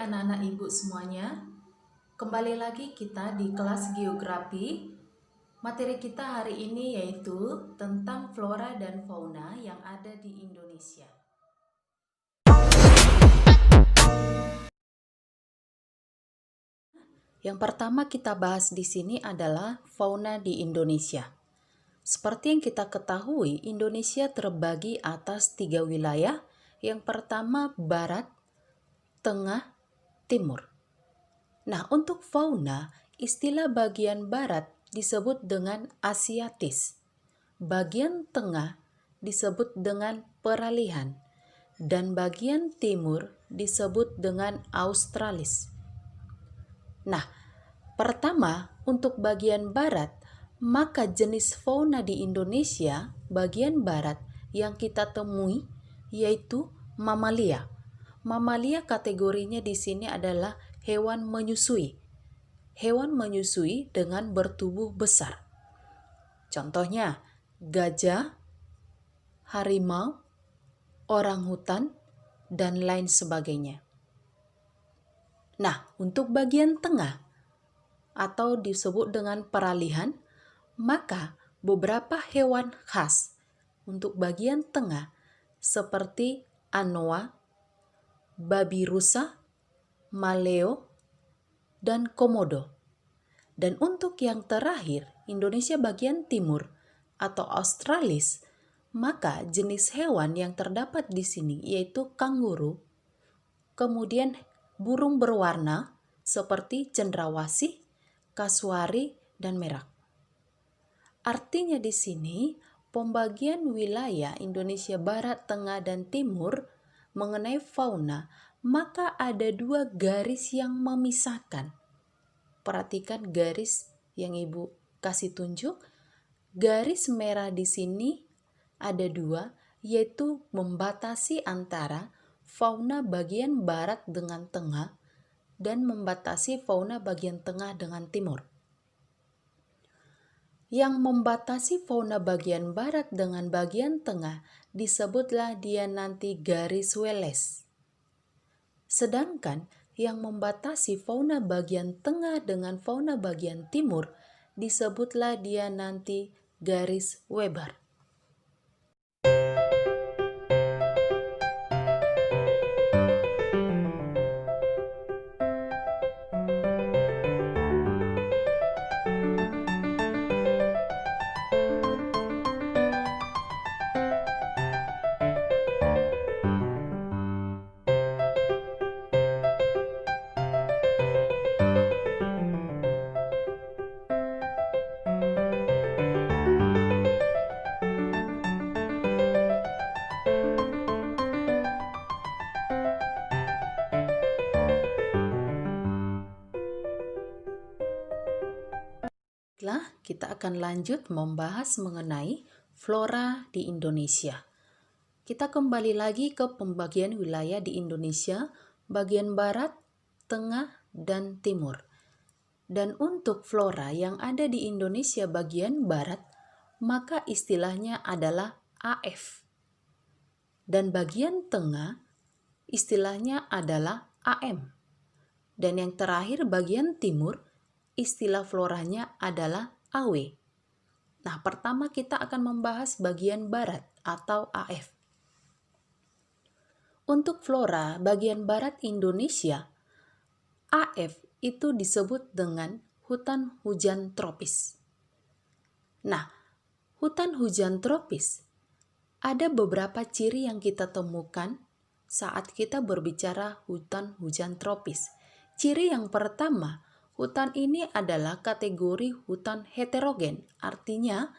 anak-anak ibu semuanya, kembali lagi kita di kelas geografi. Materi kita hari ini yaitu tentang flora dan fauna yang ada di Indonesia. Yang pertama kita bahas di sini adalah fauna di Indonesia. Seperti yang kita ketahui, Indonesia terbagi atas 3 wilayah. Yang pertama barat, tengah, timur. Nah, untuk fauna, istilah bagian barat disebut dengan Asiatis. Bagian tengah disebut dengan Peralihan. Dan bagian timur disebut dengan Australis. Nah, pertama, untuk bagian barat, maka jenis fauna di Indonesia bagian barat yang kita temui yaitu mamalia. Mamalia kategorinya di sini adalah hewan menyusui. Hewan menyusui dengan bertubuh besar. Contohnya, gajah, harimau, orangutan, dan lain sebagainya. Nah, untuk bagian tengah atau disebut dengan peralihan, maka beberapa hewan khas untuk bagian tengah seperti anoa, babi rusa, maleo, dan komodo. Dan untuk yang terakhir, Indonesia bagian timur atau Australis, maka jenis hewan yang terdapat di sini yaitu kanguru, kemudian burung berwarna seperti cendrawasih, kasuari, dan merak. Artinya di sini pembagian wilayah Indonesia Barat, Tengah, dan Timur mengenai fauna, maka ada 2 garis yang memisahkan. Perhatikan garis yang Ibu kasih tunjuk. Garis merah di sini ada 2, yaitu membatasi antara fauna bagian barat dengan tengah dan membatasi fauna bagian tengah dengan timur. Yang membatasi fauna bagian barat dengan bagian tengah disebutlah dia nanti garis Wallace. Sedangkan yang membatasi fauna bagian tengah dengan fauna bagian timur disebutlah dia nanti garis Weber. Baiklah, kita akan lanjut membahas mengenai flora di Indonesia. Kita kembali lagi ke pembagian wilayah di Indonesia, bagian barat, tengah, dan timur. Dan untuk flora yang ada di Indonesia bagian barat, maka istilahnya adalah AF. Dan bagian tengah, istilahnya adalah AM. Dan yang terakhir bagian timur, istilah floranya adalah AW. Nah, pertama kita akan membahas bagian barat atau AF. Untuk flora bagian barat Indonesia, AF itu disebut dengan hutan hujan tropis. Nah, hutan hujan tropis ada beberapa ciri yang kita temukan saat kita berbicara hutan hujan tropis. Ciri yang pertama, hutan ini adalah kategori hutan heterogen, artinya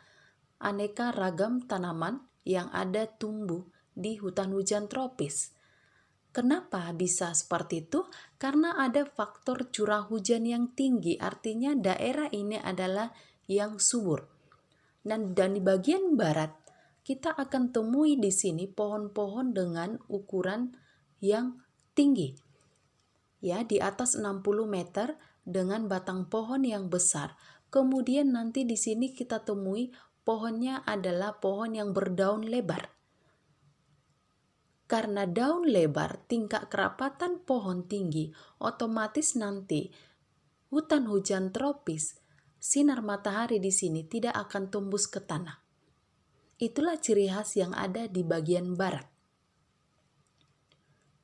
aneka ragam tanaman yang ada tumbuh di hutan hujan tropis. Kenapa bisa seperti itu? Karena ada faktor curah hujan yang tinggi, artinya daerah ini adalah yang subur. Dan di bagian barat, kita akan temui di sini pohon-pohon dengan ukuran yang tinggi. Ya, di atas 60 meter dengan batang pohon yang besar. Kemudian nanti di sini kita temui pohonnya adalah pohon yang berdaun lebar. Karena daun lebar, tingkat kerapatan pohon tinggi, otomatis nanti hutan hujan tropis, sinar matahari di sini tidak akan tembus ke tanah. Itulah ciri khas yang ada di bagian barat.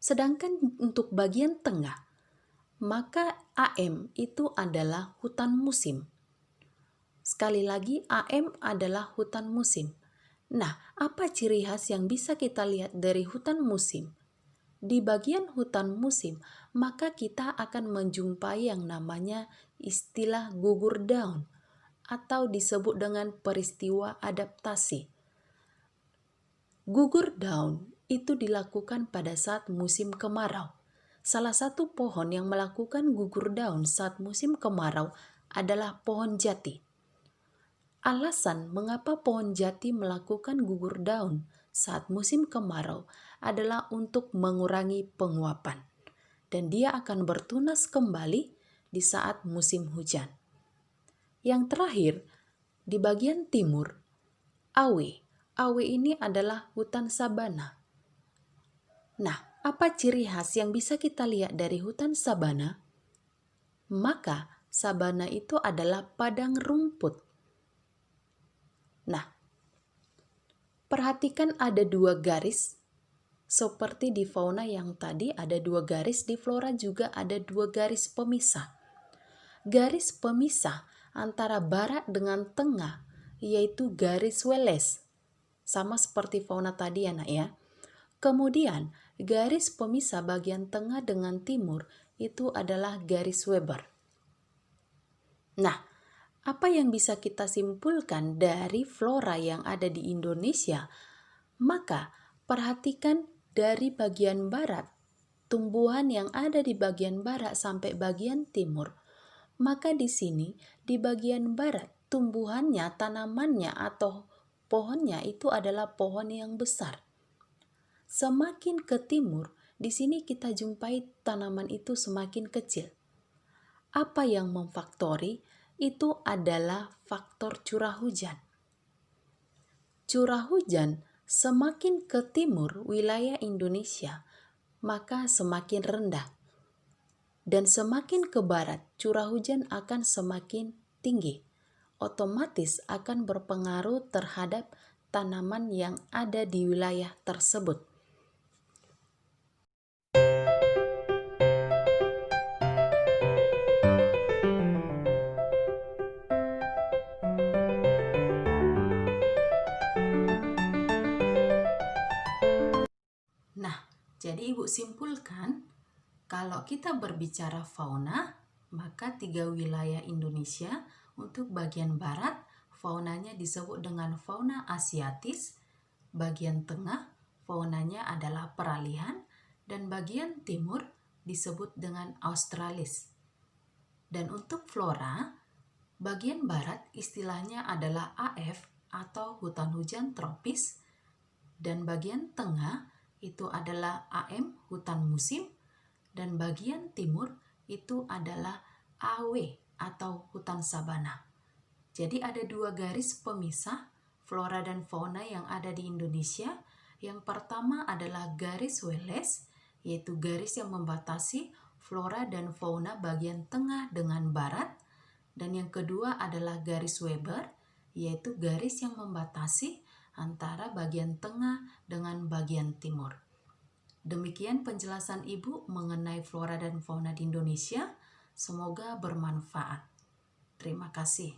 Sedangkan untuk bagian tengah, maka AM itu adalah hutan musim. Sekali lagi, AM adalah hutan musim. Nah, apa ciri khas yang bisa kita lihat dari hutan musim? Di bagian hutan musim, maka kita akan menjumpai yang namanya istilah gugur daun atau disebut dengan peristiwa adaptasi. Gugur daun itu dilakukan pada saat musim kemarau. Salah satu pohon yang melakukan gugur daun saat musim kemarau adalah pohon jati. Alasan mengapa pohon jati melakukan gugur daun saat musim kemarau adalah untuk mengurangi penguapan, dan dia akan bertunas kembali di saat musim hujan. Yang terakhir, di bagian timur, Awe. Awe ini adalah hutan sabana. Nah, apa ciri khas yang bisa kita lihat dari hutan sabana? Maka, sabana itu adalah padang rumput. Nah, perhatikan ada 2 garis, seperti di fauna yang tadi ada 2 garis, di flora juga ada 2 garis pemisah. Garis pemisah antara barat dengan tengah, yaitu garis Wallace. Sama seperti fauna tadi ya nak ya. Kemudian garis pemisah bagian tengah dengan timur itu adalah garis Weber. Nah, apa yang bisa kita simpulkan dari flora yang ada di Indonesia? Maka perhatikan dari bagian barat, tumbuhan yang ada di bagian barat sampai bagian timur. Maka di sini, di bagian barat, tumbuhannya, tanamannya atau pohonnya itu adalah pohon yang besar. Semakin ke timur, di sini kita jumpai tanaman itu semakin kecil. Apa yang memfaktori? Itu adalah faktor curah hujan. Curah hujan semakin ke timur wilayah Indonesia, maka semakin rendah. Dan semakin ke barat, curah hujan akan semakin tinggi. Otomatis akan berpengaruh terhadap tanaman yang ada di wilayah tersebut. Nah, jadi Ibu simpulkan, kalau kita berbicara fauna, maka 3 wilayah Indonesia untuk bagian barat, faunanya disebut dengan fauna asiatis, bagian tengah, faunanya adalah peralihan, dan bagian timur disebut dengan australis. Dan untuk flora, bagian barat istilahnya adalah AF atau hutan hujan tropis, dan bagian tengah itu adalah AM, hutan musim, dan bagian timur itu adalah AW atau hutan sabana. Jadi ada 2 garis pemisah flora dan fauna yang ada di Indonesia. Yang pertama adalah garis Wallace, yaitu garis yang membatasi flora dan fauna bagian tengah dengan barat. Dan yang kedua adalah garis Weber, yaitu garis yang membatasi antara bagian tengah dengan bagian timur. Demikian penjelasan Ibu mengenai flora dan fauna di Indonesia. Semoga bermanfaat. Terima kasih.